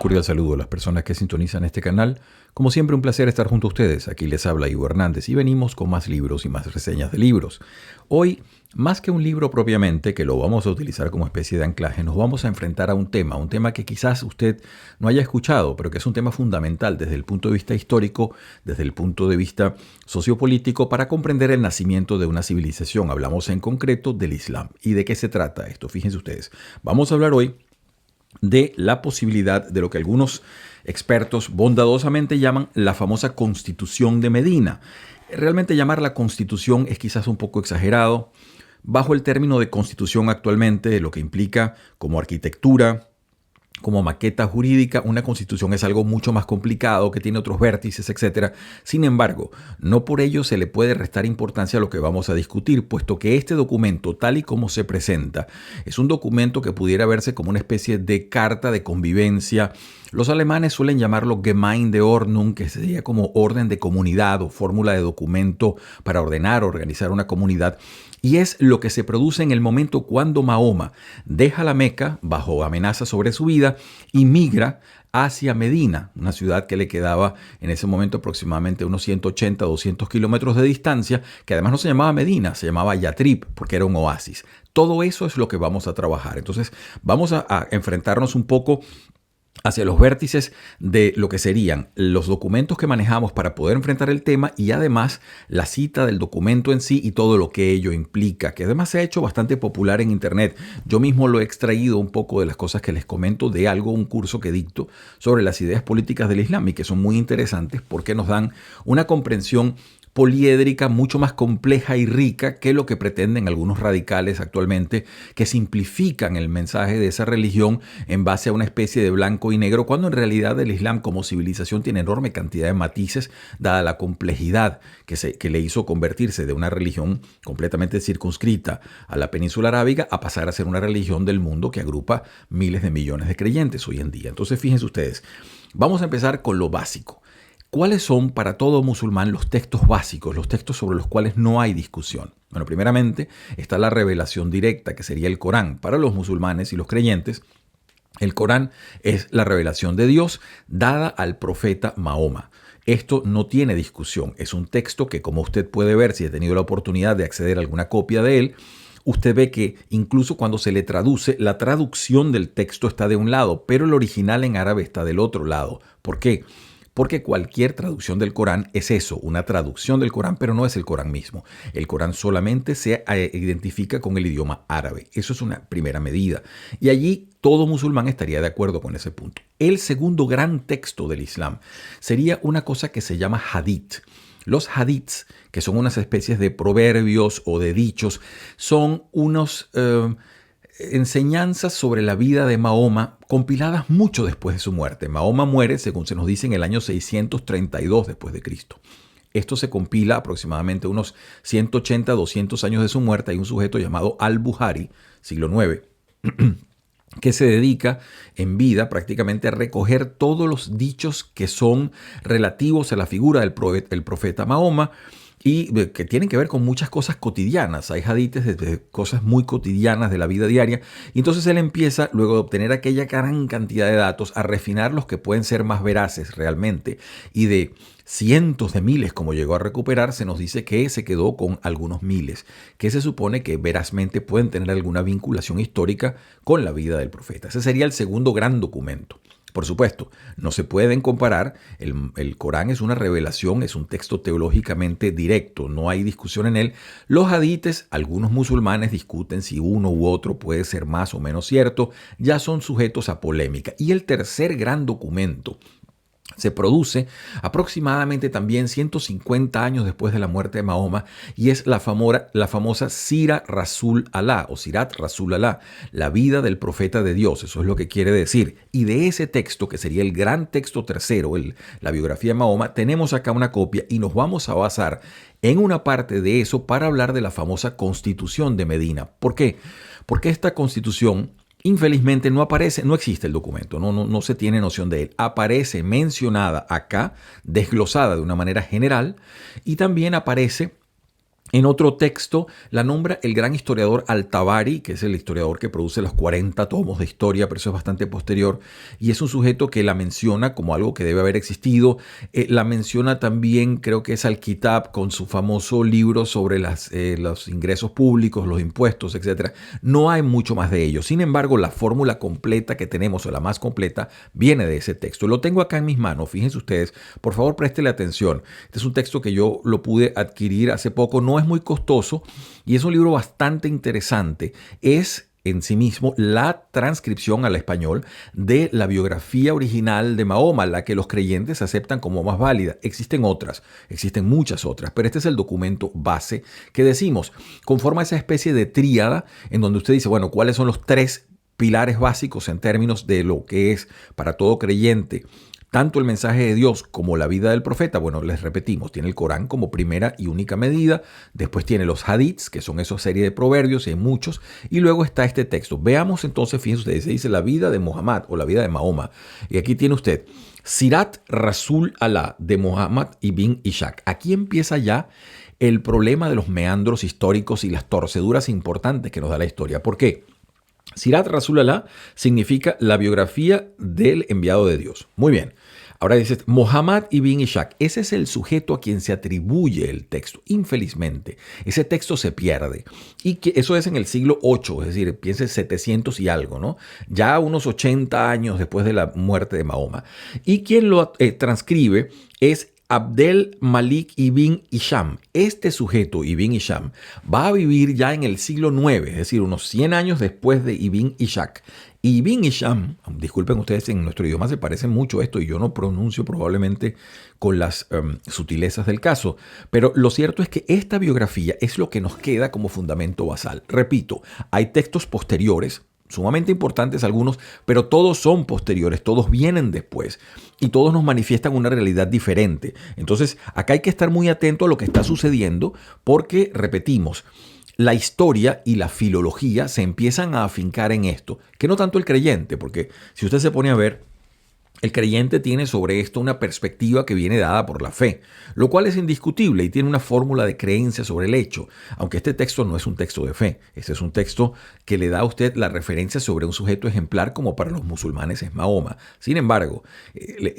cordial saludo a las personas que sintonizan este canal. Como siempre, un placer estar junto a ustedes. Aquí les habla Ivo Hernández y venimos con más libros y más reseñas de libros. Hoy, más que un libro propiamente, que lo vamos a utilizar como especie de anclaje, nos vamos a enfrentar a un tema que quizás usted no haya escuchado, pero que es un tema fundamental desde el punto de vista histórico, desde el punto de vista sociopolítico, para comprender el nacimiento de una civilización. Hablamos en concreto del Islam. ¿Y de qué se trata esto? Fíjense ustedes. Vamos a hablar hoy de la posibilidad de lo que algunos expertos bondadosamente llaman la famosa Constitución de Medina. Realmente llamarla Constitución es quizás un poco exagerado. Bajo el término de Constitución actualmente, lo que implica como arquitectura, como maqueta jurídica, una constitución es algo mucho más complicado, que tiene otros vértices, etc. Sin embargo, no por ello se le puede restar importancia a lo que vamos a discutir, puesto que este documento, tal y como se presenta, es un documento que pudiera verse como una especie de carta de convivencia. Los alemanes suelen llamarlo Gemeindeordnung, que sería como orden de comunidad o fórmula de documento para ordenar, organizar una comunidad. Y es lo que se produce en el momento cuando Mahoma deja la Meca bajo amenaza sobre su vida y migra hacia Medina, una ciudad que le quedaba en ese momento aproximadamente unos 180, 200 kilómetros de distancia, que además no se llamaba Medina, se llamaba Yatrib, porque era un oasis. Todo eso es lo que vamos a trabajar. Entonces vamos a enfrentarnos un poco hacia los vértices de lo que serían los documentos que manejamos para poder enfrentar el tema y además la cita del documento en sí y todo lo que ello implica, que además se ha hecho bastante popular en internet. Yo mismo lo he extraído un poco de las cosas que les comento de un curso que dicto sobre las ideas políticas del Islam y que son muy interesantes porque nos dan una comprensión poliédrica mucho más compleja y rica que lo que pretenden algunos radicales actualmente, que simplifican el mensaje de esa religión en base a una especie de blanco y negro, cuando en realidad el Islam como civilización tiene enorme cantidad de matices, dada la complejidad que le hizo convertirse de una religión completamente circunscrita a la península arábiga a pasar a ser una religión del mundo que agrupa miles de millones de creyentes hoy en día. Entonces, fíjense ustedes, vamos a empezar con lo básico. ¿Cuáles son para todo musulmán los textos básicos, los textos sobre los cuales no hay discusión? Bueno, primeramente está la revelación directa, que sería el Corán. Para los musulmanes y los creyentes, el Corán es la revelación de Dios dada al profeta Mahoma. Esto no tiene discusión. Es un texto que, como usted puede ver, si ha tenido la oportunidad de acceder a alguna copia de él, usted ve que incluso cuando se le traduce, la traducción del texto está de un lado, pero el original en árabe está del otro lado. ¿Por qué? Porque cualquier traducción del Corán es eso, una traducción del Corán, pero no es el Corán mismo. El Corán solamente se identifica con el idioma árabe. Eso es una primera medida. Y allí todo musulmán estaría de acuerdo con ese punto. El segundo gran texto del Islam sería una cosa que se llama hadith. Los hadiths, que son unas especies de proverbios o de dichos, son unos enseñanzas sobre la vida de Mahoma compiladas mucho después de su muerte. Mahoma muere, según se nos dice, en el año 632 después de Cristo. Esto se compila aproximadamente unos 180, 200 años de su muerte. Hay un sujeto llamado Al-Buhari, siglo IX, que se dedica en vida prácticamente a recoger todos los dichos que son relativos a la figura del profeta Mahoma, y que tienen que ver con muchas cosas cotidianas. Hay hadites de cosas muy cotidianas de la vida diaria. Y entonces él empieza, luego de obtener aquella gran cantidad de datos, a refinar los que pueden ser más veraces realmente. Y de cientos de miles, como llegó a recuperar, se nos dice que se quedó con algunos miles, que se supone que verazmente pueden tener alguna vinculación histórica con la vida del profeta. Ese sería el segundo gran documento. Por supuesto, no se pueden comparar. El Corán es una revelación, es un texto teológicamente directo, no hay discusión en él. Los hadites, algunos musulmanes discuten si uno u otro puede ser más o menos cierto, ya son sujetos a polémica. Y el tercer gran documento se produce aproximadamente también 150 años después de la muerte de Mahoma y es la famosa Sira Rasul Alá o Sirat Rasul Alá, la vida del profeta de Dios, eso es lo que quiere decir. Y de ese texto, que sería el gran texto tercero, la biografía de Mahoma, tenemos acá una copia y nos vamos a basar en una parte de eso para hablar de la famosa Constitución de Medina. ¿Por qué? Porque esta constitución infelizmente no aparece, no existe el documento, no se tiene noción de él. Aparece mencionada acá, desglosada de una manera general, y también aparece En otro texto la nombra el gran historiador Al-Tabari, que es el historiador que produce los 40 tomos de historia, pero eso es bastante posterior, y es un sujeto que la menciona como algo que debe haber existido. La menciona también, creo que es Al-Kitab, con su famoso libro sobre los ingresos públicos, los impuestos, etc. No hay mucho más de ello. Sin embargo, la fórmula completa que tenemos, o la más completa, viene de ese texto. Lo tengo acá en mis manos, fíjense ustedes, por favor préstele atención. Este es un texto que yo lo pude adquirir hace poco, no es muy costoso y es un libro bastante interesante. Es en sí mismo la transcripción al español de la biografía original de Mahoma, la que los creyentes aceptan como más válida. Existen otras, existen muchas otras, pero este es el documento base que decimos. Conforma esa especie de tríada en donde usted dice, bueno, ¿cuáles son los tres pilares básicos en términos de lo que es para todo creyente tanto el mensaje de Dios como la vida del profeta? Bueno, les repetimos, tiene el Corán como primera y única medida, después tiene los hadiths, que son esa serie de proverbios, y hay muchos, y luego está este texto. Veamos entonces, fíjense ustedes, se dice la vida de Muhammad o la vida de Mahoma, y aquí tiene usted Sirat Rasul Allah de Muhammad ibn Ishaq. Aquí empieza ya el problema de los meandros históricos y las torceduras importantes que nos da la historia. ¿Por qué? Sirat Rasulallah significa la biografía del enviado de Dios. Muy bien. Ahora dices, Muhammad ibn Ishaq, ese es el sujeto a quien se atribuye el texto. Infelizmente, ese texto se pierde. Y que eso es en el siglo VIII, es decir, piense 700 y algo, ¿no? Ya unos 80 años después de la muerte de Mahoma. Y quien lo transcribe es Abdel Malik ibn Hisham. Este sujeto, Ibn Hisham, va a vivir ya en el siglo IX, es decir, unos 100 años después de Ibn Ishaq. Ibn Hisham, disculpen ustedes, en nuestro idioma se parece mucho esto y yo no pronuncio probablemente con las sutilezas del caso, pero lo cierto es que esta biografía es lo que nos queda como fundamento basal. Repito, hay textos posteriores, sumamente importantes algunos, pero todos son posteriores, todos vienen después y todos nos manifiestan una realidad diferente. Entonces, acá hay que estar muy atento a lo que está sucediendo porque, repetimos, la historia y la filología se empiezan a afincar en esto, que no tanto el creyente, porque si usted se pone a ver, el creyente tiene sobre esto una perspectiva que viene dada por la fe, lo cual es indiscutible y tiene una fórmula de creencia sobre el hecho, aunque este texto no es un texto de fe, este es un texto que le da a usted la referencia sobre un sujeto ejemplar como para los musulmanes es Mahoma. Sin embargo,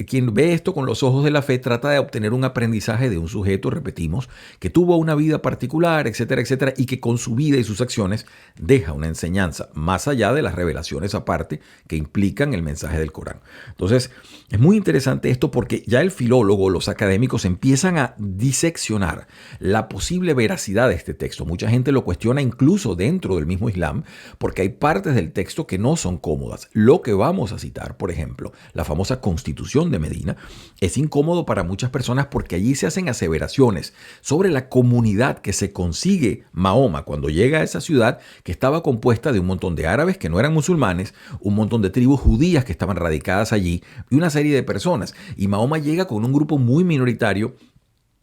quien ve esto con los ojos de la fe trata de obtener un aprendizaje de un sujeto, repetimos, que tuvo una vida particular, etcétera, etcétera, y que con su vida y sus acciones deja una enseñanza, más allá de las revelaciones aparte que implican el mensaje del Corán. Entonces, es muy interesante esto porque ya el filólogo, los académicos empiezan a diseccionar la posible veracidad de este texto. Mucha gente lo cuestiona incluso dentro del mismo Islam porque hay partes del texto que no son cómodas. Lo que vamos a citar, por ejemplo, la famosa Constitución de Medina, es incómodo para muchas personas porque allí se hacen aseveraciones sobre la comunidad que se consigue Mahoma cuando llega a esa ciudad, que estaba compuesta de un montón de árabes que no eran musulmanes, un montón de tribus judías que estaban radicadas allí, y una serie de personas. Y Mahoma llega con un grupo muy minoritario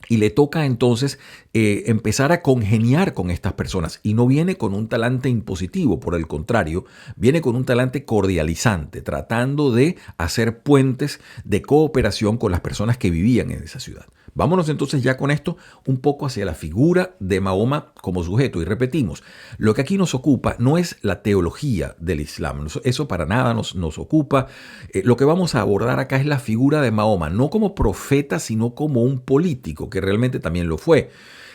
y le toca entonces empezar a congeniar con estas personas. Y no viene con un talante impositivo, por el contrario, viene con un talante cordializante, tratando de hacer puentes de cooperación con las personas que vivían en esa ciudad. Vámonos entonces ya con esto un poco hacia la figura de Mahoma como sujeto. Y repetimos, lo que aquí nos ocupa no es la teología del Islam, eso para nada nos ocupa. Lo que vamos a abordar acá es la figura de Mahoma, no como profeta, sino como un político, que realmente también lo fue.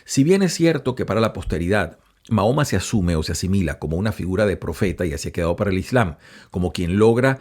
Si bien es cierto que para la posteridad Mahoma se asume o se asimila como una figura de profeta y así ha quedado para el Islam, como quien logra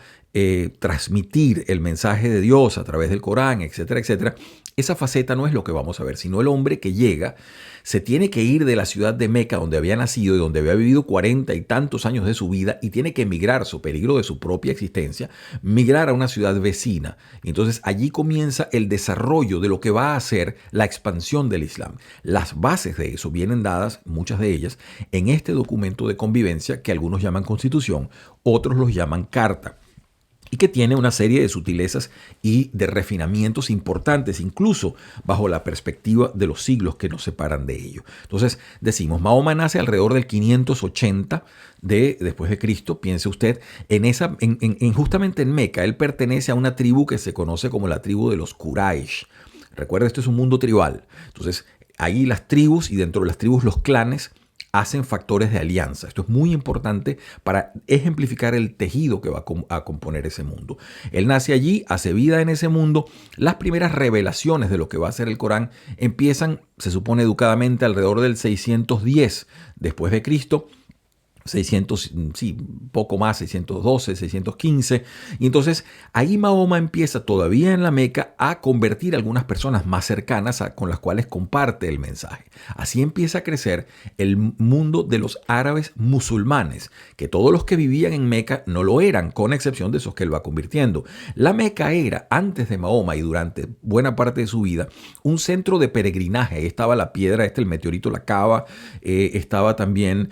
transmitir el mensaje de Dios a través del Corán, etcétera, etcétera. Esa faceta no es lo que vamos a ver, sino el hombre que llega, se tiene que ir de la ciudad de Meca, donde había nacido y donde había vivido 40 y tantos años de su vida, y tiene que emigrar, su peligro de su propia existencia, migrar a una ciudad vecina. Y entonces allí comienza el desarrollo de lo que va a ser la expansión del Islam. Las bases de eso vienen dadas, muchas de ellas, en este documento de convivencia que algunos llaman Constitución, otros los llaman Carta, y que tiene una serie de sutilezas y de refinamientos importantes, incluso bajo la perspectiva de los siglos que nos separan de ello. Entonces, decimos, Mahoma nace alrededor del 580 después de Cristo, piense usted, justamente en Meca. Él pertenece a una tribu que se conoce como la tribu de los Quraysh. Recuerda, esto es un mundo tribal. Entonces, Ahí las tribus y dentro de las tribus los clanes hacen factores de alianza. Esto es muy importante para ejemplificar el tejido que va a componer ese mundo. Él nace allí, hace vida en ese mundo. Las primeras revelaciones de lo que va a ser el Corán empiezan, se supone educadamente, alrededor del 610 después de Cristo. 600, sí, poco más, 612, 615. Y entonces ahí Mahoma empieza todavía en la Meca a convertir a algunas personas más cercanas con las cuales comparte el mensaje. Así empieza a crecer el mundo de los árabes musulmanes, que todos los que vivían en Meca no lo eran, con excepción de esos que él va convirtiendo. La Meca era, antes de Mahoma y durante buena parte de su vida, un centro de peregrinaje. Ahí estaba la piedra, el meteorito, la Cava, estaba también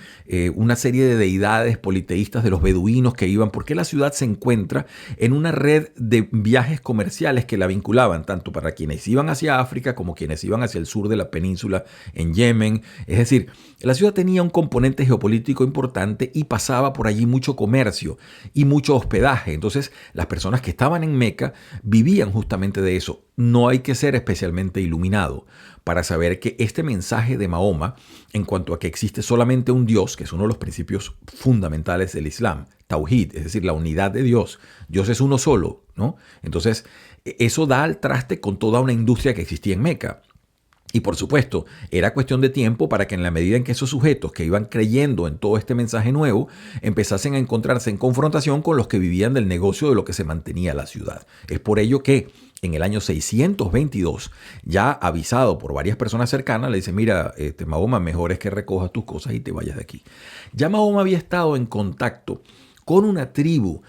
una serie de deidades politeístas de los beduinos que iban, porque la ciudad se encuentra en una red de viajes comerciales que la vinculaban tanto para quienes iban hacia África como quienes iban hacia el sur de la península en Yemen. Es decir, la ciudad tenía un componente geopolítico importante y pasaba por allí mucho comercio y mucho hospedaje. Entonces, las personas que estaban en Meca vivían justamente de eso. No hay que ser especialmente iluminado para saber que este mensaje de Mahoma, en cuanto a que existe solamente un Dios, que es uno de los principios fundamentales del Islam, Tawhid, es decir, la unidad de Dios. Dios es uno solo, ¿no? Entonces, eso da al traste con toda una industria que existía en Meca. Y por supuesto, era cuestión de tiempo para que en la medida en que esos sujetos que iban creyendo en todo este mensaje nuevo empezasen a encontrarse en confrontación con los que vivían del negocio de lo que se mantenía la ciudad. Es por ello que en el año 622, ya avisado por varias personas cercanas, le dice: mira, Mahoma, mejor es que recojas tus cosas y te vayas de aquí. Ya Mahoma había estado en contacto con una tribu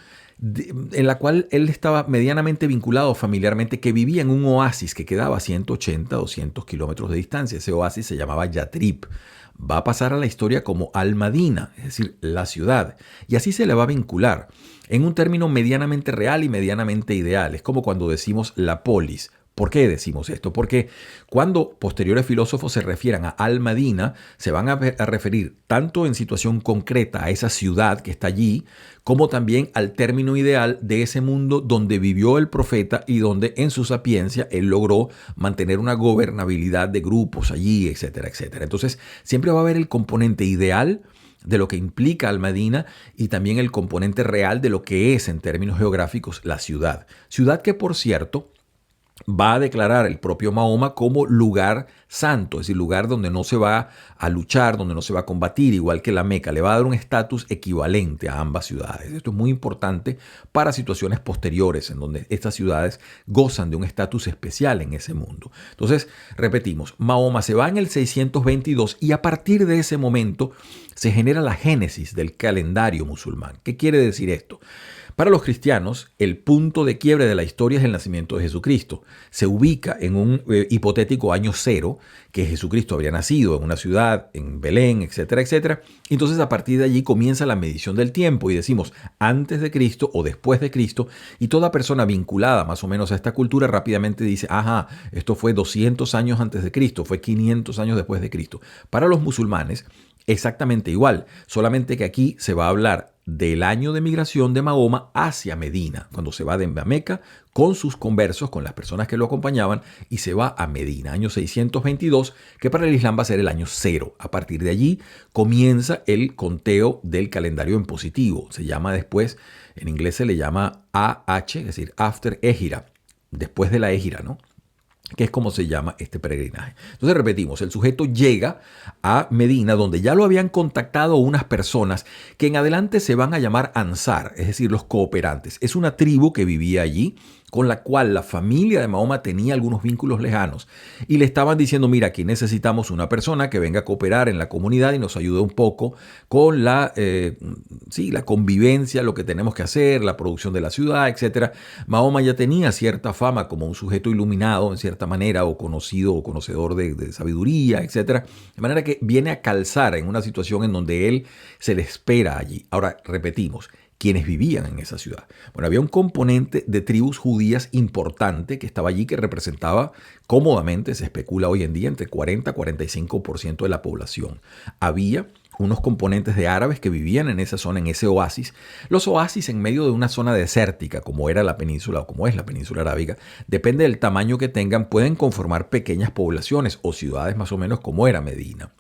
en la cual él estaba medianamente vinculado familiarmente, que vivía en un oasis que quedaba a 180, 200 kilómetros de distancia. Ese oasis se llamaba Yatrib. Va a pasar a la historia como Al-Madina, es decir, la ciudad. Y así se le va a vincular en un término medianamente real y medianamente ideal. Es como cuando decimos la polis. ¿Por qué decimos esto? Porque cuando posteriores filósofos se refieran a Al-Madina, se van a referir tanto en situación concreta a esa ciudad que está allí, como también al término ideal de ese mundo donde vivió el profeta y donde en su sapiencia él logró mantener una gobernabilidad de grupos allí, etcétera, etcétera. Entonces, siempre va a haber el componente ideal de lo que implica Al-Madina y también el componente real de lo que es en términos geográficos la ciudad. Ciudad que, por cierto, va a declarar el propio Mahoma como lugar santo, es decir, lugar donde no se va a luchar, donde no se va a combatir, igual que la Meca. Le va a dar un estatus equivalente a ambas ciudades. Esto es muy importante para situaciones posteriores en donde estas ciudades gozan de un estatus especial en ese mundo. Entonces, repetimos, Mahoma se va en el 622 y a partir de ese momento se genera la génesis del calendario musulmán. ¿Qué quiere decir esto? Para los cristianos, el punto de quiebre de la historia es el nacimiento de Jesucristo. Se ubica en un hipotético año cero, que Jesucristo habría nacido en una ciudad, en Belén, etcétera, etcétera. Entonces, a partir de allí comienza la medición del tiempo y decimos antes de Cristo o después de Cristo, y toda persona vinculada más o menos a esta cultura rápidamente dice: ajá, esto fue 200 años antes de Cristo, fue 500 años después de Cristo. Para los musulmanes, exactamente igual, solamente que aquí se va a hablar del año de migración de Mahoma hacia Medina, cuando se va de Meca con sus conversos, con las personas que lo acompañaban, y se va a Medina, año 622, que para el Islam va a ser el año cero. A partir de allí comienza el conteo del calendario en positivo. Se llama después, en inglés se le llama AH, es decir, After Égira, después de la Égira, ¿no? Que es como se llama este peregrinaje. Entonces repetimos, el sujeto llega a Medina, donde ya lo habían contactado unas personas que en adelante se van a llamar Ansar, es decir, los cooperantes. Es una tribu que vivía allí, con la cual la familia de Mahoma tenía algunos vínculos lejanos. Y le estaban diciendo: mira, aquí necesitamos una persona que venga a cooperar en la comunidad y nos ayude un poco con la convivencia, lo que tenemos que hacer, la producción de la ciudad, etc. Mahoma ya tenía cierta fama como un sujeto iluminado, en cierta manera, o conocido o conocedor de sabiduría, etc. De manera que viene a calzar en una situación en donde él se le espera allí. Ahora, repetimos, quienes vivían en esa ciudad. Bueno, había un componente de tribus judías importante que estaba allí, que representaba cómodamente, se especula hoy en día, entre 40 y 45% de la población. Había unos componentes de árabes que vivían en esa zona, en ese oasis. Los oasis en medio de una zona desértica, como era la península o como es la península arábiga, depende del tamaño que tengan, pueden conformar pequeñas poblaciones o ciudades más o menos como era Medina.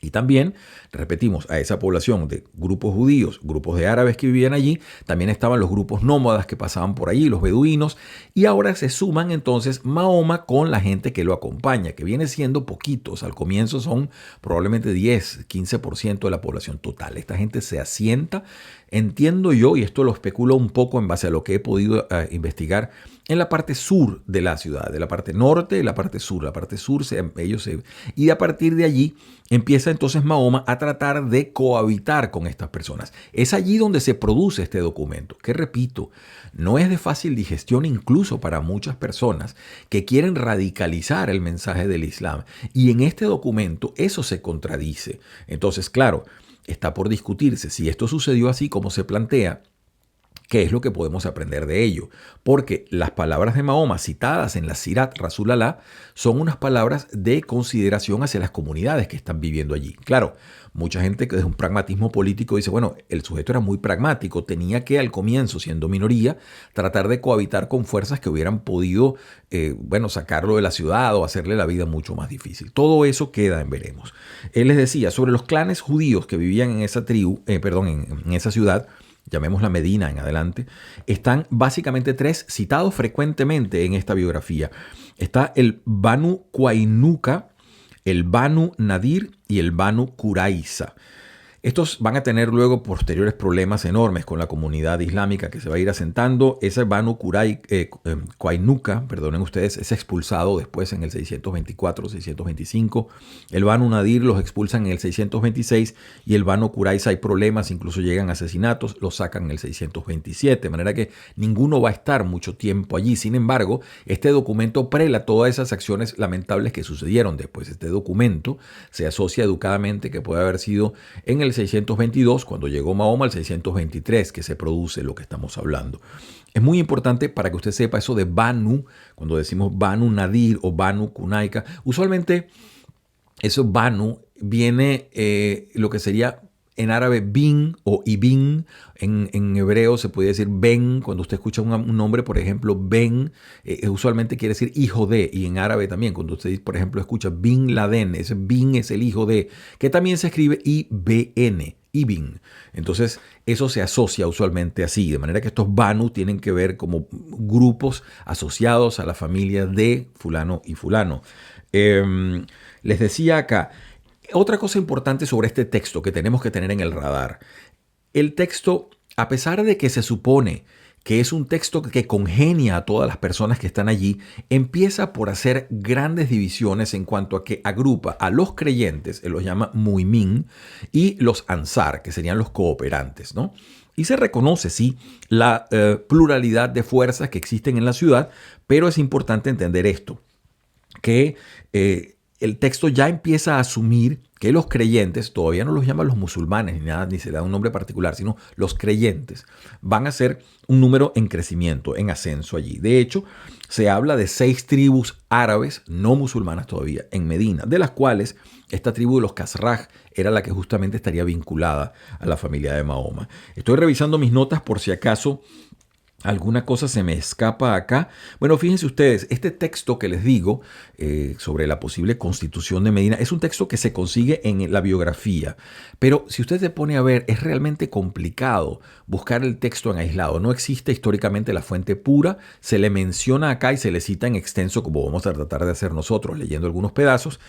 Y también, repetimos, a esa población de grupos judíos, grupos de árabes que vivían allí, también estaban los grupos nómadas que pasaban por allí, los beduinos, y ahora se suman entonces Mahoma con la gente que lo acompaña, que viene siendo poquitos. Al comienzo son probablemente 10, 15% de la población total. Esta gente se asienta, entiendo yo, y esto lo especulo un poco en base a lo que he podido investigar, en la parte sur de la ciudad, de la parte norte y la parte sur. La parte sur, y a partir de allí empieza entonces Mahoma a tratar de cohabitar con estas personas. Es allí donde se produce este documento, que repito, no es de fácil digestión incluso para muchas personas que quieren radicalizar el mensaje del Islam. Y en este documento eso se contradice. Entonces, claro, está por discutirse si esto sucedió así como se plantea. ¿Qué es lo que podemos aprender de ello? Porque las palabras de Mahoma citadas en la Sirat Rasulallah son unas palabras de consideración hacia las comunidades que están viviendo allí. Claro, mucha gente que desde un pragmatismo político dice, bueno, el sujeto era muy pragmático, tenía que al comienzo, siendo minoría, tratar de cohabitar con fuerzas que hubieran podido, sacarlo de la ciudad o hacerle la vida mucho más difícil. Todo eso queda en veremos. Él les decía sobre los clanes judíos que vivían en esa en esa ciudad, llamémosla Medina en adelante, están básicamente tres citados frecuentemente en esta biografía. Está el Banu Qainuqa, el Banu Nadir y el Banu Qurayza. Estos van a tener luego posteriores problemas enormes con la comunidad islámica que se va a ir asentando. Ese Banu Qainuqa, perdonen ustedes, es expulsado después en el 624, 625. El Banu Nadir los expulsan en el 626 y el Banu Qurayza hay problemas, incluso llegan asesinatos, los sacan en el 627. De manera que ninguno va a estar mucho tiempo allí. Sin embargo, este documento prela todas esas acciones lamentables que sucedieron después. Este documento se asocia educadamente que puede haber sido en el 622, cuando llegó Mahoma, al 623, que se produce lo que estamos hablando. Es muy importante para que usted sepa eso de Banu, cuando decimos Banu Nadir o Banu Qunayqa, usualmente eso Banu viene lo que sería en árabe bin o ibin, en hebreo se puede decir ben, cuando usted escucha un nombre, por ejemplo, ben, usualmente quiere decir hijo de, y en árabe también, cuando usted, por ejemplo, escucha Bin Laden, ese bin es el hijo de, que también se escribe IBN, ibn. Entonces, eso se asocia usualmente así, de manera que estos Banu tienen que ver como grupos asociados a la familia de fulano y fulano. Les decía acá, otra cosa importante sobre este texto que tenemos que tener en el radar. El texto, a pesar de que se supone que es un texto que congenia a todas las personas que están allí, empieza por hacer grandes divisiones en cuanto a que agrupa a los creyentes, él los llama mu'min, y los ansar, que serían los cooperantes, ¿no? Y se reconoce, sí, la pluralidad de fuerzas que existen en la ciudad, pero es importante entender esto, que el texto ya empieza a asumir que los creyentes, todavía no los llaman los musulmanes ni nada, ni se le da un nombre particular, sino los creyentes, van a ser un número en crecimiento, en ascenso allí. De hecho, se habla de 6 tribus árabes, no musulmanas todavía, en Medina, de las cuales esta tribu de los Khazraj era la que justamente estaría vinculada a la familia de Mahoma. Estoy revisando mis notas por si acaso alguna cosa se me escapa acá. Bueno, fíjense ustedes, este texto que les digo sobre la posible constitución de Medina es un texto que se consigue en la biografía. Pero si usted se pone a ver, es realmente complicado buscar el texto en aislado. No existe históricamente la fuente pura. Se le menciona acá y se le cita en extenso, como vamos a tratar de hacer nosotros, leyendo algunos pedazos.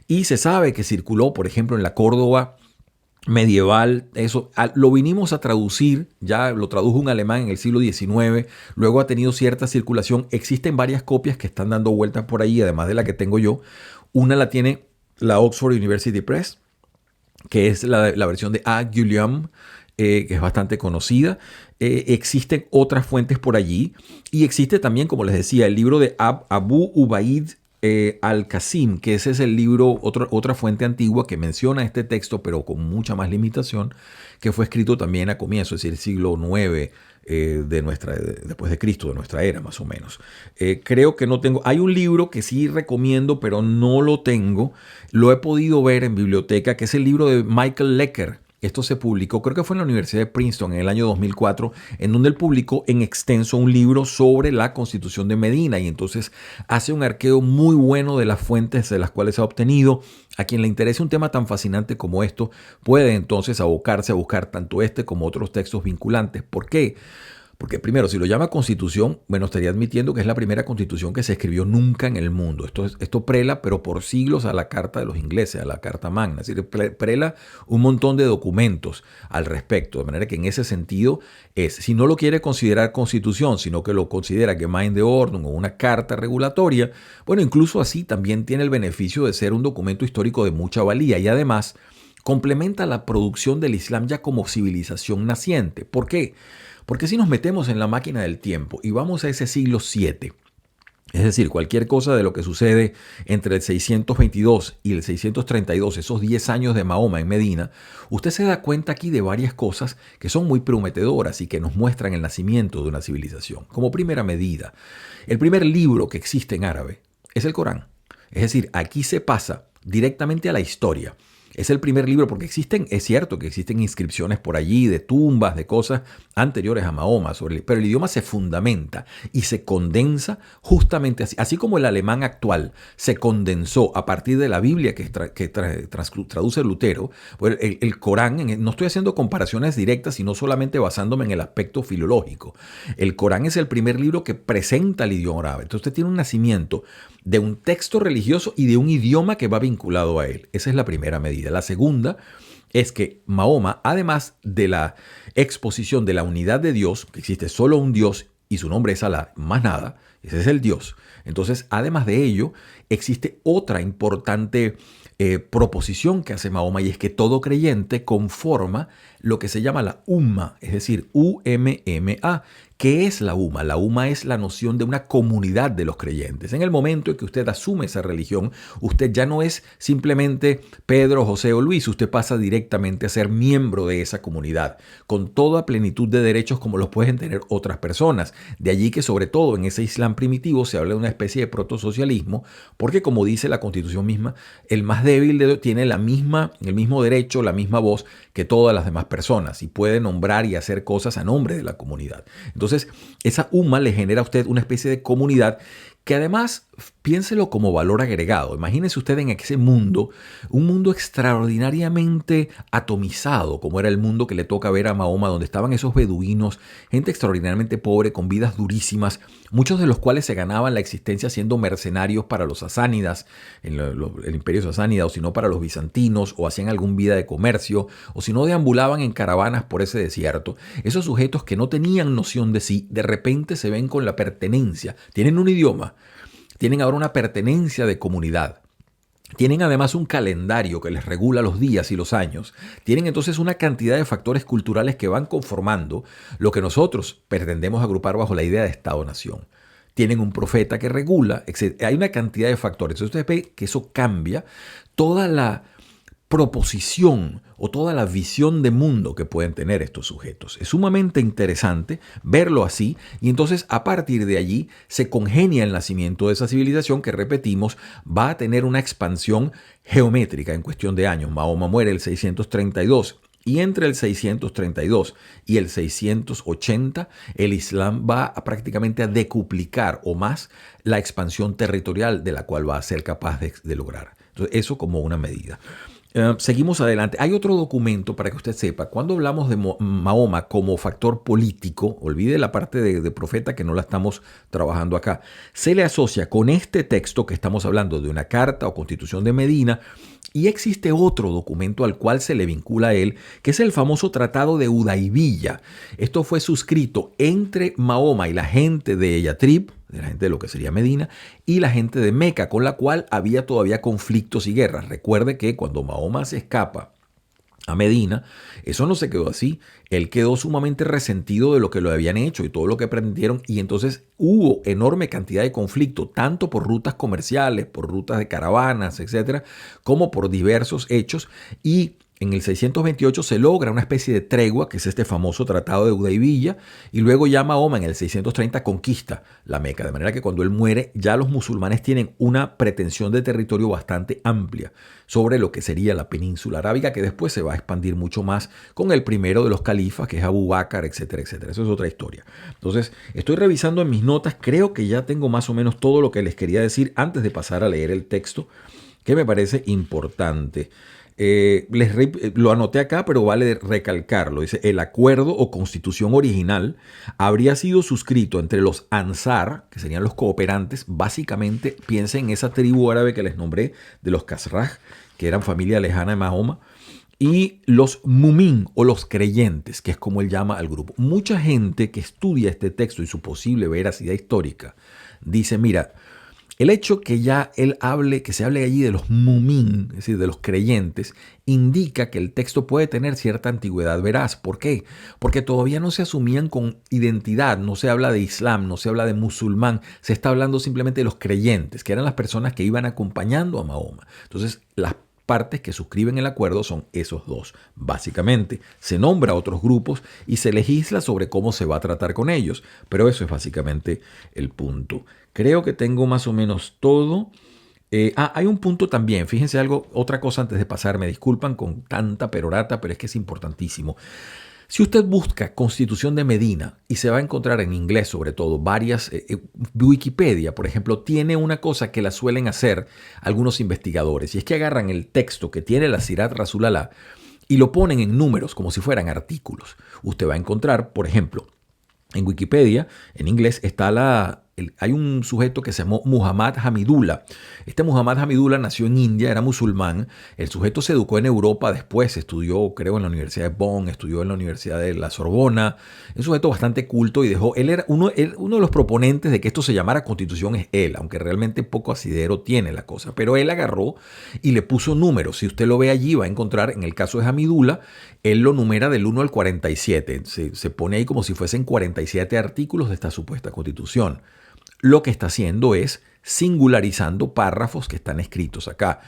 Y se sabe que circuló, por ejemplo, en la Córdoba medieval, eso lo vinimos a traducir, ya lo tradujo un alemán en el siglo XIX, luego ha tenido cierta circulación, existen varias copias que están dando vueltas por ahí, además de la que tengo yo. Una la tiene la Oxford University Press, que es la versión de A. Guillaume, que es bastante conocida. Existen otras fuentes por allí y existe también, como les decía, el libro de Abu Ubaid Al-Qasim, que ese es el libro, otra fuente antigua que menciona este texto, pero con mucha más limitación, que fue escrito también a comienzos, es decir, siglo IX después de Cristo, de nuestra era más o menos. Creo que no tengo, hay un libro que sí recomiendo, pero no lo tengo, lo he podido ver en biblioteca, que es el libro de Michael Lecker. Esto se publicó, creo que fue en la Universidad de Princeton en el año 2004, en donde él publicó en extenso un libro sobre la Constitución de Medina y entonces hace un arqueo muy bueno de las fuentes de las cuales ha obtenido. A quien le interese un tema tan fascinante como esto puede entonces abocarse a buscar tanto este como otros textos vinculantes. ¿Por qué? Porque primero, si lo llama constitución, bueno, estaría admitiendo que es la primera constitución que se escribió nunca en el mundo. Esto prela, pero por siglos, a la Carta de los ingleses, a la Carta Magna. Es decir, prela un montón de documentos al respecto. De manera que en ese sentido si no lo quiere considerar constitución, sino que lo considera Gemeinde-Ordnung o una carta regulatoria, bueno, incluso así también tiene el beneficio de ser un documento histórico de mucha valía y además complementa la producción del Islam ya como civilización naciente. ¿Por qué? Porque si nos metemos en la máquina del tiempo y vamos a ese siglo VII, es decir, cualquier cosa de lo que sucede entre el 622 y el 632, esos 10 años de Mahoma en Medina, usted se da cuenta aquí de varias cosas que son muy prometedoras y que nos muestran el nacimiento de una civilización. Como primera medida, el primer libro que existe en árabe es el Corán. Es decir, aquí se pasa directamente a la historia. Es el primer libro porque es cierto que existen inscripciones por allí de tumbas, de cosas anteriores a Mahoma, pero el idioma se fundamenta y se condensa justamente así como el alemán actual se condensó a partir de la Biblia que traduce Lutero. Pues el Corán, no estoy haciendo comparaciones directas, sino solamente basándome en el aspecto filológico. El Corán es el primer libro que presenta el idioma árabe. Entonces usted tiene un nacimiento de un texto religioso y de un idioma que va vinculado a él. Esa es la primera medida. La segunda es que Mahoma, además de la exposición de la unidad de Dios, que existe solo un Dios y su nombre es Alá, más nada, ese es el Dios. Entonces, además de ello, existe otra importante proposición que hace Mahoma y es que todo creyente conforma lo que se llama la Umma, es decir, UMMA. ¿Qué es la Umma? La Umma es la noción de una comunidad de los creyentes. En el momento en que usted asume esa religión, usted ya no es simplemente Pedro, José o Luis, usted pasa directamente a ser miembro de esa comunidad, con toda plenitud de derechos como los pueden tener otras personas. De allí que sobre todo en ese Islam primitivo se habla de una especie de protosocialismo, porque como dice la Constitución misma, el más débil tiene el mismo derecho, la misma voz que todas las demás personas y puede nombrar y hacer cosas a nombre de la comunidad. Entonces, esa UMA le genera a usted una especie de comunidad que además, piénselo como valor agregado. Imagínese usted en ese mundo, un mundo extraordinariamente atomizado, como era el mundo que le toca ver a Mahoma, donde estaban esos beduinos, gente extraordinariamente pobre, con vidas durísimas, muchos de los cuales se ganaban la existencia siendo mercenarios para los sasánidas, el imperio sasánida, o si no para los bizantinos, o hacían algún vida de comercio, o si no deambulaban en caravanas por ese desierto. Esos sujetos que no tenían noción de sí, de repente se ven con la pertenencia, tienen un idioma, tienen ahora una pertenencia de comunidad. Tienen además un calendario que les regula los días y los años. Tienen entonces una cantidad de factores culturales que van conformando lo que nosotros pretendemos agrupar bajo la idea de Estado-Nación. Tienen un profeta que regula, etc. Hay una cantidad de factores. Entonces usted ve que eso cambia toda la proposición o toda la visión de mundo que pueden tener estos sujetos. Es sumamente interesante verlo así y entonces a partir de allí se congenia el nacimiento de esa civilización que, repetimos, va a tener una expansión geométrica en cuestión de años. Mahoma muere el 632 y entre el 632 y el 680 el Islam va prácticamente a decuplicar o más la expansión territorial de la cual va a ser capaz de lograr. Entonces, eso como una medida. Seguimos adelante. Hay otro documento para que usted sepa. Cuando hablamos de Mahoma como factor político, olvide la parte de profeta que no la estamos trabajando acá, se le asocia con este texto que estamos hablando de una carta o constitución de Medina y existe otro documento al cual se le vincula a él, que es el famoso Tratado de Hudaybiyah. Esto fue suscrito entre Mahoma y la gente de Yatrib, de la gente de lo que sería Medina, y la gente de Meca, con la cual había todavía conflictos y guerras. Recuerde que cuando Mahoma se escapa a Medina, eso no se quedó así. Él quedó sumamente resentido de lo que lo habían hecho y todo lo que aprendieron, y entonces hubo enorme cantidad de conflicto, tanto por rutas comerciales, por rutas de caravanas, etcétera, como por diversos hechos. Y en el 628 se logra una especie de tregua, que es este famoso Tratado de Hudaybiyah, y luego ya Mahoma en el 630 conquista la Meca, de manera que cuando él muere ya los musulmanes tienen una pretensión de territorio bastante amplia sobre lo que sería la península arábiga, que después se va a expandir mucho más con el primero de los califas, que es Abu Bakr, etcétera, etcétera. Eso es otra historia. Entonces, estoy revisando en mis notas, creo que ya tengo más o menos todo lo que les quería decir antes de pasar a leer el texto, que me parece importante. Lo anoté acá, pero vale recalcarlo. Dice, el acuerdo o constitución original habría sido suscrito entre los Ansar, que serían los cooperantes. Básicamente, piensen en esa tribu árabe que les nombré, de los Khazraj, que eran familia lejana de Mahoma, y los Mumin o los creyentes, que es como él llama al grupo. Mucha gente que estudia este texto y su posible veracidad histórica dice, mira, el hecho que ya que se hable allí de los mumin, es decir, de los creyentes, indica que el texto puede tener cierta antigüedad veraz. ¿Por qué? Porque todavía no se asumían con identidad, no se habla de islam, no se habla de musulmán, se está hablando simplemente de los creyentes, que eran las personas que iban acompañando a Mahoma. Entonces, las partes que suscriben el acuerdo son esos dos. Básicamente, se nombra a otros grupos y se legisla sobre cómo se va a tratar con ellos, pero eso es básicamente el punto. Creo que tengo más o menos todo. Hay un punto también, fíjense algo, otra cosa antes de pasar, me disculpan con tanta perorata, pero es que es importantísimo. Si usted busca Constitución de Medina y se va a encontrar en inglés sobre todo varias, Wikipedia, por ejemplo, tiene una cosa que la suelen hacer algunos investigadores, y es que agarran el texto que tiene la Sirat Rasulallah y lo ponen en números como si fueran artículos. Usted va a encontrar, por ejemplo, en Wikipedia, en inglés, hay un sujeto que se llamó Muhammad Hamidullah. Este Muhammad Hamidullah nació en India, era musulmán. El sujeto se educó en Europa después, estudió, creo, en la Universidad de Bonn, estudió en la Universidad de la Sorbona. Es un sujeto bastante culto y él era uno de los proponentes de que esto se llamara Constitución, es él, aunque realmente poco asidero tiene la cosa. Pero él agarró y le puso números. Si usted lo ve allí, va a encontrar, en el caso de Hamidullah, él lo numera del 1 al 47. Se pone ahí como si fuesen 47 artículos de esta supuesta Constitución. Lo que está haciendo es singularizando párrafos que están escritos acá.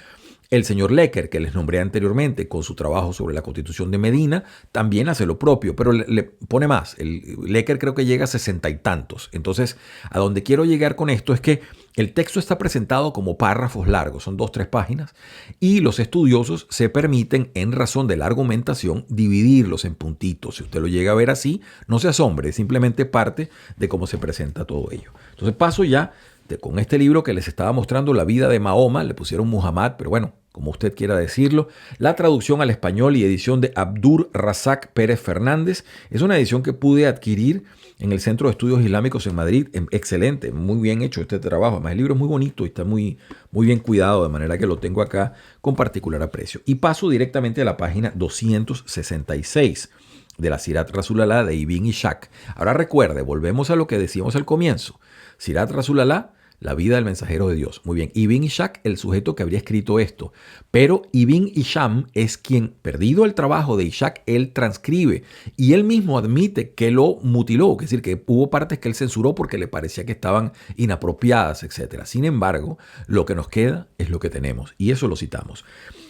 El señor Lecker, que les nombré anteriormente con su trabajo sobre la Constitución de Medina, también hace lo propio, pero le pone más. El Lecker creo que llega a 60 y tantos. Entonces, a donde quiero llegar con esto es que el texto está presentado como párrafos largos, son 2-3 páginas, y los estudiosos se permiten, en razón de la argumentación, dividirlos en puntitos. Si usted lo llega a ver así, no se asombre, es simplemente parte de cómo se presenta todo ello. Entonces paso ya con este libro que les estaba mostrando, La vida de Mahoma, le pusieron Muhammad, pero bueno, como usted quiera decirlo. La traducción al español y edición de Abdur Razak Pérez Fernández. Es una edición que pude adquirir en el Centro de Estudios Islámicos en Madrid. Excelente, muy bien hecho este trabajo. Además, el libro es muy bonito y está muy, muy bien cuidado, de manera que lo tengo acá con particular aprecio. Y paso directamente a la página 266 de la Sirat Rasulallah de Ibn Ishaq. Ahora recuerde, volvemos a lo que decíamos al comienzo. Sirat Rasulallah, la vida del mensajero de Dios. Muy bien, Ibn Ishaq, el sujeto que habría escrito esto. Pero Ibn Hisham es quien, perdido el trabajo de Ishaq, él transcribe. Y él mismo admite que lo mutiló, es decir, que hubo partes que él censuró porque le parecía que estaban inapropiadas, etc. Sin embargo, lo que nos queda es lo que tenemos. Y eso lo citamos.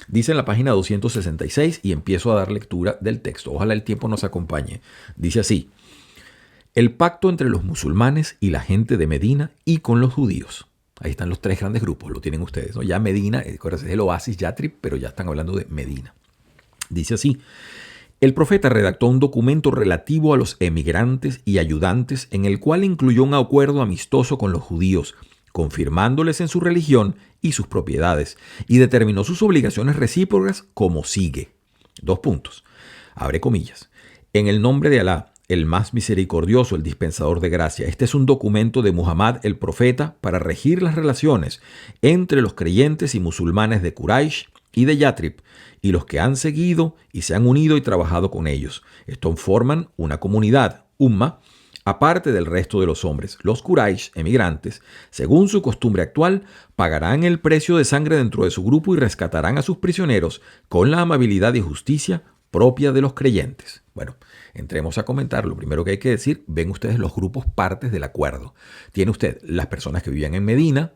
Dice en la página 266, y empiezo a dar lectura del texto. Ojalá el tiempo nos acompañe. Dice así: el pacto entre los musulmanes y la gente de Medina y con los judíos. Ahí están los 3 grandes grupos, lo tienen ustedes, ¿no? Ya Medina, es el oasis Yatrib, pero ya están hablando de Medina. Dice así: el profeta redactó un documento relativo a los emigrantes y ayudantes en el cual incluyó un acuerdo amistoso con los judíos, confirmándoles en su religión y sus propiedades, y determinó sus obligaciones recíprocas como sigue. 2 puntos. Abre comillas. En el nombre de Alá, el más misericordioso, el dispensador de gracia. Este es un documento de Muhammad el profeta para regir las relaciones entre los creyentes y musulmanes de Quraysh y de Yatrib y los que han seguido y se han unido y trabajado con ellos. Estos forman una comunidad, umma, aparte del resto de los hombres. Los Quraysh, emigrantes, según su costumbre actual, pagarán el precio de sangre dentro de su grupo y rescatarán a sus prisioneros con la amabilidad y justicia propia de los creyentes. Bueno, entremos a comentar. Lo primero que hay que decir, ven ustedes los grupos partes del acuerdo. Tiene usted las personas que vivían en Medina,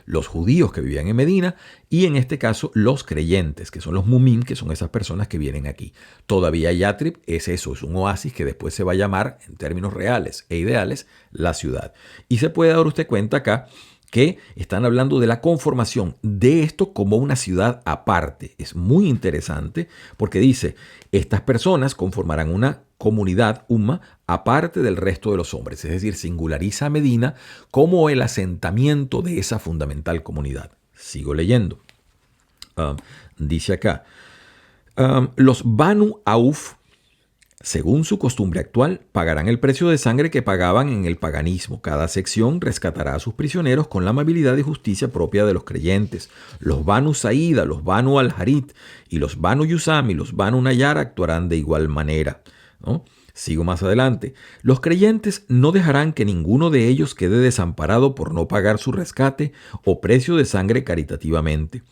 los judíos que vivían en Medina y en este caso los creyentes, que son los mumim, que son esas personas que vienen aquí. Todavía Yatrib es eso, es un oasis que después se va a llamar, en términos reales e ideales, la ciudad. Y se puede dar usted cuenta acá que están hablando de la conformación de esto como una ciudad aparte. Es muy interesante porque dice, estas personas conformarán una comunidad, umma, aparte del resto de los hombres. Es decir, singulariza a Medina como el asentamiento de esa fundamental comunidad. Sigo leyendo. Dice acá, los Banu Auf, según su costumbre actual, pagarán el precio de sangre que pagaban en el paganismo. Cada sección rescatará a sus prisioneros con la amabilidad y justicia propia de los creyentes. Los Banu Saída, los Banu Al-Harit y los Banu Yusam y los Banu Nayar actuarán de igual manera, ¿no? Sigo más adelante. Los creyentes no dejarán que ninguno de ellos quede desamparado por no pagar su rescate o precio de sangre caritativamente.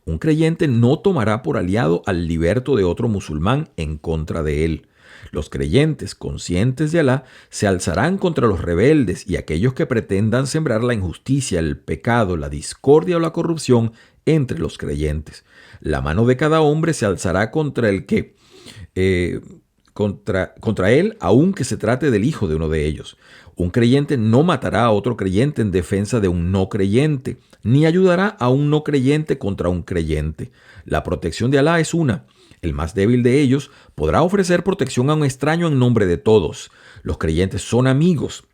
Un creyente no tomará por aliado al liberto de otro musulmán en contra de él. Los creyentes, conscientes de Alá, se alzarán contra los rebeldes y aquellos que pretendan sembrar la injusticia, el pecado, la discordia o la corrupción entre los creyentes. La mano de cada hombre se alzará contra el que... Contra él, aunque se trate del hijo de uno de ellos. Un creyente no matará a otro creyente en defensa de un no creyente, ni ayudará a un no creyente contra un creyente. La protección de Alá es una. El más débil de ellos podrá ofrecer protección a un extraño en nombre de todos. Los creyentes son amigos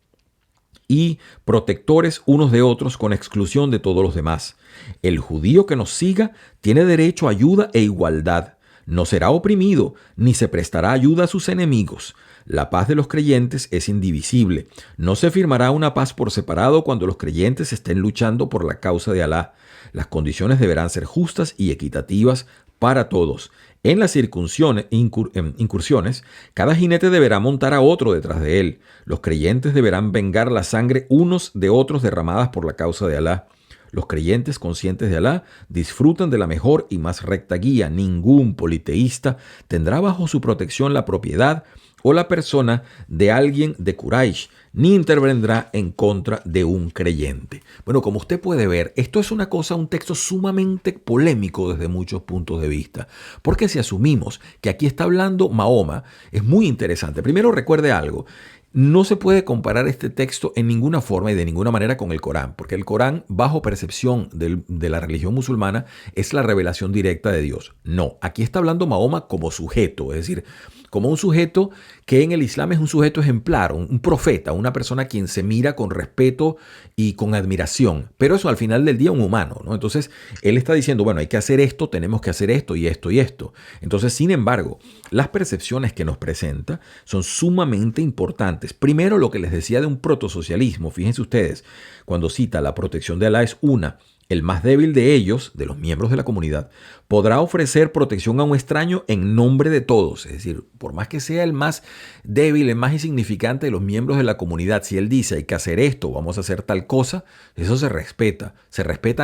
y protectores unos de otros con exclusión de todos los demás. El judío que nos siga tiene derecho a ayuda e igualdad. No será oprimido, ni se prestará ayuda a sus enemigos. La paz de los creyentes es indivisible. No se firmará una paz por separado cuando los creyentes estén luchando por la causa de Alá. Las condiciones deberán ser justas y equitativas para todos. En las incursiones, cada jinete deberá montar a otro detrás de él. Los creyentes deberán vengar la sangre unos de otros derramadas por la causa de Alá. Los creyentes conscientes de Alá disfrutan de la mejor y más recta guía. Ningún politeísta tendrá bajo su protección la propiedad o la persona de alguien de Quraysh, ni intervendrá en contra de un creyente. Bueno, como usted puede ver, esto es un texto sumamente polémico desde muchos puntos de vista. Porque si asumimos que aquí está hablando Mahoma, es muy interesante. Primero recuerde algo. No se puede comparar este texto en ninguna forma y de ninguna manera con el Corán, porque el Corán, bajo percepción de la religión musulmana, es la revelación directa de Dios. No, aquí está hablando Mahoma como sujeto, es decir, como un sujeto que en el Islam es un sujeto ejemplar, un profeta, una persona a quien se mira con respeto y con admiración, pero eso al final del día un humano, ¿no? Entonces, él está diciendo, bueno, hay que hacer esto, tenemos que hacer esto y esto y esto. Entonces, sin embargo, las percepciones que nos presenta son sumamente importantes. Primero, lo que les decía de un protosocialismo, fíjense ustedes, cuando cita la protección de Alá es una. El más débil de ellos, de los miembros de la comunidad, podrá ofrecer protección a un extraño en nombre de todos. Es decir, por más que sea el más débil, el más insignificante de los miembros de la comunidad, si él dice hay que hacer esto, vamos a hacer tal cosa, eso se respeta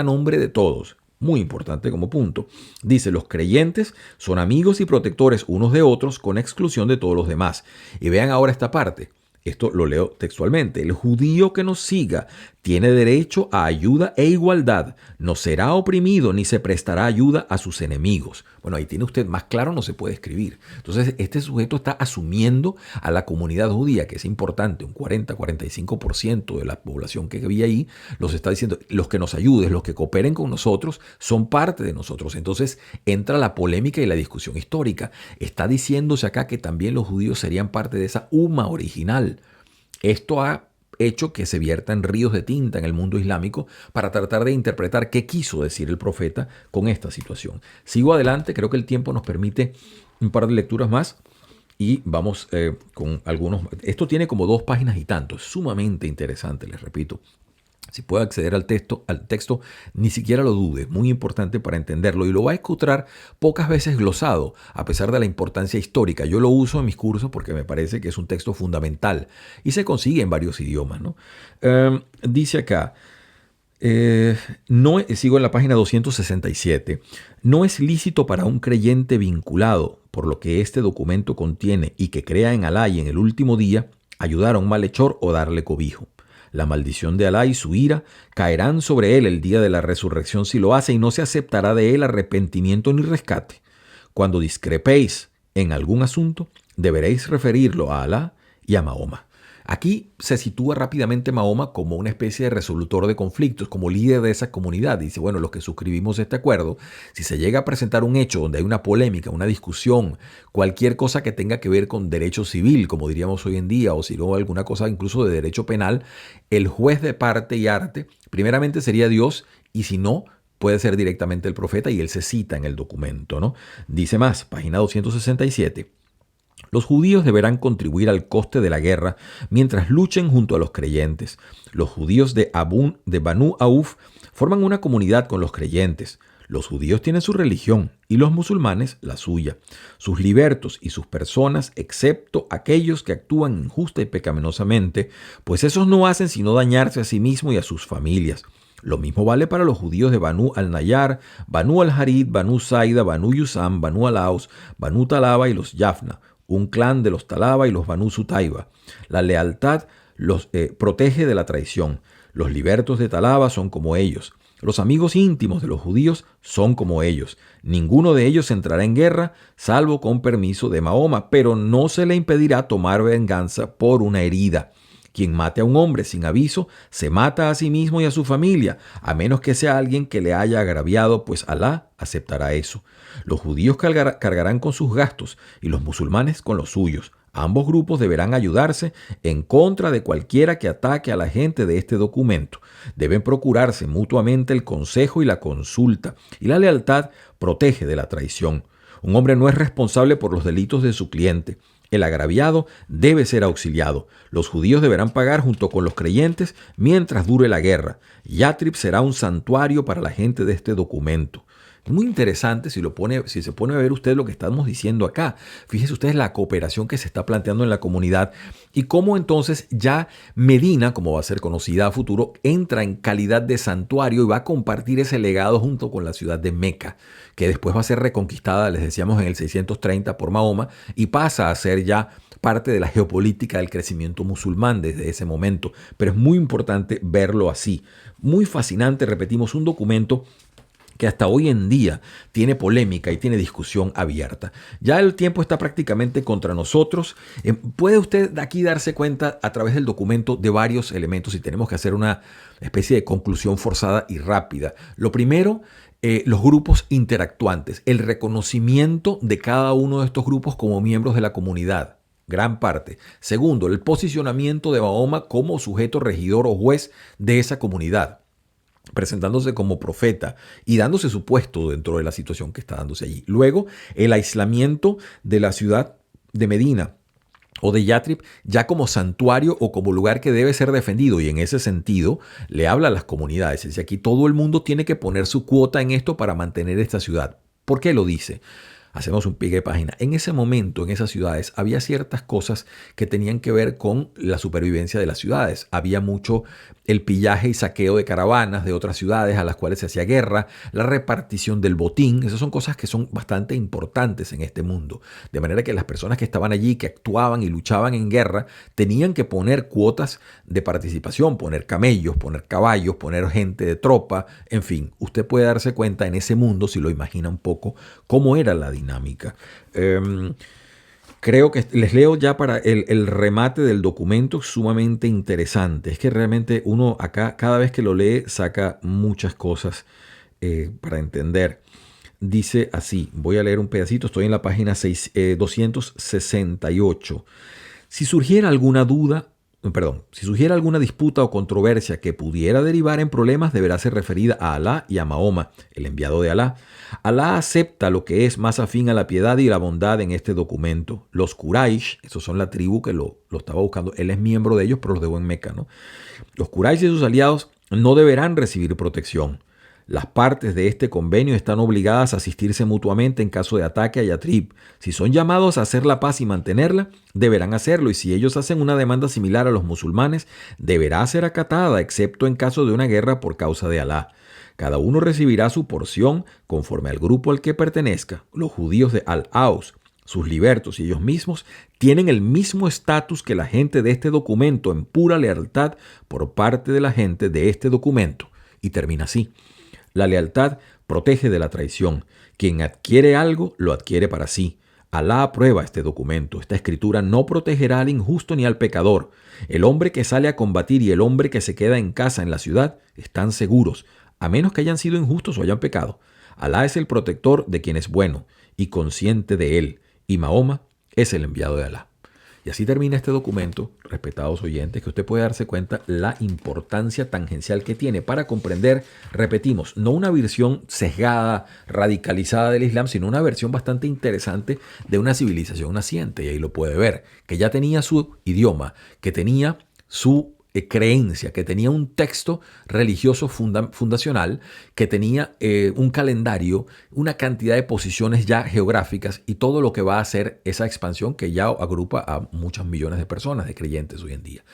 a nombre de todos. Muy importante como punto. Dice, los creyentes son amigos y protectores unos de otros con exclusión de todos los demás. Y vean ahora esta parte. Esto lo leo textualmente. El judío que nos siga tiene derecho a ayuda e igualdad. No será oprimido ni se prestará ayuda a sus enemigos. Bueno, ahí tiene usted, más claro no se puede escribir. Entonces, este sujeto está asumiendo a la comunidad judía, que es importante, un 40-45% de la población que había ahí, los está diciendo, los que nos ayuden, los que cooperen con nosotros, son parte de nosotros. Entonces, entra la polémica y la discusión histórica. Está diciéndose acá que también los judíos serían parte de esa umma original. Esto ha hecho que se viertan ríos de tinta en el mundo islámico para tratar de interpretar qué quiso decir el profeta con esta situación. Sigo adelante, creo que el tiempo nos permite un par de lecturas más y vamos con algunos. Esto tiene como 2 páginas y tanto, es sumamente interesante, les repito. Si puede acceder al texto, ni siquiera lo dude, muy importante para entenderlo y lo va a encontrar pocas veces glosado, a pesar de la importancia histórica. Yo lo uso en mis cursos porque me parece que es un texto fundamental y se consigue en varios idiomas, ¿no? Dice acá, sigo en la página 267, no es lícito para un creyente vinculado por lo que este documento contiene y que crea en Alá y en el último día, ayudar a un malhechor o darle cobijo. La maldición de Alá y su ira caerán sobre él el día de la resurrección si lo hace, y no se aceptará de él arrepentimiento ni rescate. Cuando discrepéis en algún asunto, deberéis referirlo a Alá y a Mahoma. Aquí se sitúa rápidamente Mahoma como una especie de resolutor de conflictos, como líder de esa comunidad. Dice, bueno, los que suscribimos este acuerdo, si se llega a presentar un hecho donde hay una polémica, una discusión, cualquier cosa que tenga que ver con derecho civil, como diríamos hoy en día, o si no alguna cosa incluso de derecho penal, el juez de parte y arte, primeramente sería Dios, y si no, puede ser directamente el profeta, y él se cita en el documento, ¿no? Dice más, página 267. Los judíos deberán contribuir al coste de la guerra mientras luchen junto a los creyentes. Los judíos de Banu Auf forman una comunidad con los creyentes. Los judíos tienen su religión y los musulmanes la suya. Sus libertos y sus personas, excepto aquellos que actúan injusta y pecaminosamente, pues esos no hacen sino dañarse a sí mismos y a sus familias. Lo mismo vale para los judíos de Banu al-Nayar, Banu al-Harid, Banu Saida, Banu Yusam, Banu al-Aus, Banu Talaba y los Yafna, un clan de los Talaba y los Banu Sutaiba. La lealtad los protege de la traición. Los libertos de Talaba son como ellos. Los amigos íntimos de los judíos son como ellos. Ninguno de ellos entrará en guerra, salvo con permiso de Mahoma, pero no se le impedirá tomar venganza por una herida. Quien mate a un hombre sin aviso, se mata a sí mismo y a su familia, a menos que sea alguien que le haya agraviado, pues Alá aceptará eso. Los judíos cargarán con sus gastos y los musulmanes con los suyos. Ambos grupos deberán ayudarse en contra de cualquiera que ataque a la gente de este documento. Deben procurarse mutuamente el consejo y la consulta, y la lealtad protege de la traición. Un hombre no es responsable por los delitos de su cliente. El agraviado debe ser auxiliado. Los judíos deberán pagar junto con los creyentes mientras dure la guerra. Yatrib será un santuario para la gente de este documento. Es muy interesante si se pone a ver usted lo que estamos diciendo acá. Fíjese ustedes la cooperación que se está planteando en la comunidad y cómo entonces ya Medina, como va a ser conocida a futuro, entra en calidad de santuario y va a compartir ese legado junto con la ciudad de Meca, que después va a ser reconquistada, les decíamos, en el 630 por Mahoma, y pasa a ser ya parte de la geopolítica del crecimiento musulmán desde ese momento. Pero es muy importante verlo así. Muy fascinante, repetimos, un documento que hasta hoy en día tiene polémica y tiene discusión abierta. Ya el tiempo está prácticamente contra nosotros. Puede usted aquí darse cuenta a través del documento de varios elementos y tenemos que hacer una especie de conclusión forzada y rápida. Lo primero, los grupos interactuantes, el reconocimiento de cada uno de estos grupos como miembros de la comunidad. Gran parte. Segundo, el posicionamiento de Mahoma como sujeto regidor o juez de esa comunidad, presentándose como profeta y dándose su puesto dentro de la situación que está dándose allí. Luego, el aislamiento de la ciudad de Medina o de Yatrib ya como santuario o como lugar que debe ser defendido, y en ese sentido le habla a las comunidades. Es decir, aquí todo el mundo tiene que poner su cuota en esto para mantener esta ciudad. ¿Por qué lo dice? Hacemos un pie de página. En ese momento, en esas ciudades, había ciertas cosas que tenían que ver con la supervivencia de las ciudades. Había mucho el pillaje y saqueo de caravanas de otras ciudades a las cuales se hacía guerra, la repartición del botín. Esas son cosas que son bastante importantes en este mundo. De manera que las personas que estaban allí, que actuaban y luchaban en guerra, tenían que poner cuotas de participación, poner camellos, poner caballos, poner gente de tropa. En fin, usted puede darse cuenta en ese mundo, si lo imagina un poco, cómo era la dinámica. Creo que les leo ya para el remate del documento, sumamente interesante. Es que realmente uno acá, cada vez que lo lee, saca muchas cosas para entender. Dice así, voy a leer un pedacito, estoy en la página 268. Si surgiera alguna disputa o controversia que pudiera derivar en problemas, deberá ser referida a Alá y a Mahoma, el enviado de Alá. Alá acepta lo que es más afín a la piedad y la bondad en este documento. Los Quraysh, esos son la tribu que lo estaba buscando, él es miembro de ellos, pero los dejó en Meca, ¿no? Los Quraysh y sus aliados no deberán recibir protección. Las partes de este convenio están obligadas a asistirse mutuamente en caso de ataque a Yatrib. Si son llamados a hacer la paz y mantenerla, deberán hacerlo, y si ellos hacen una demanda similar a los musulmanes, deberá ser acatada, excepto en caso de una guerra por causa de Alá. Cada uno recibirá su porción conforme al grupo al que pertenezca. Los judíos de Al-Aus sus libertos y ellos mismos tienen el mismo estatus que la gente de este documento en pura lealtad por parte de la gente de este documento. Y termina así. La lealtad protege de la traición. Quien adquiere algo, lo adquiere para sí. Alá aprueba este documento. Esta escritura no protegerá al injusto ni al pecador. El hombre que sale a combatir y el hombre que se queda en casa en la ciudad están seguros, a menos que hayan sido injustos o hayan pecado. Alá es el protector de quien es bueno y consciente de él, y Mahoma es el enviado de Alá. Y así termina este documento, respetados oyentes, que usted puede darse cuenta la importancia tangencial que tiene para comprender, repetimos, no una versión sesgada, radicalizada del Islam, sino una versión bastante interesante de una civilización naciente. Y ahí lo puede ver, que ya tenía su idioma, que tenía su creencia, que tenía un texto religioso fundacional, que tenía un calendario, una cantidad de posiciones ya geográficas y todo lo que va a hacer esa expansión que ya agrupa a muchos millones de personas, de creyentes hoy en día.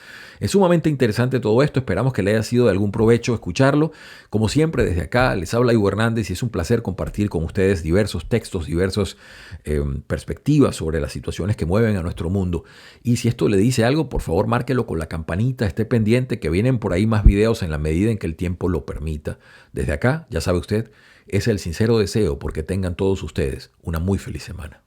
Es sumamente interesante todo esto, esperamos que le haya sido de algún provecho escucharlo. Como siempre, desde acá les habla Ivo Hernández y es un placer compartir con ustedes diversos textos, diversas perspectivas sobre las situaciones que mueven a nuestro mundo. Y si esto le dice algo, por favor, márquelo con la campanita, esté pendiente que vienen por ahí más videos en la medida en que el tiempo lo permita. Desde acá, ya sabe usted, es el sincero deseo porque tengan todos ustedes una muy feliz semana.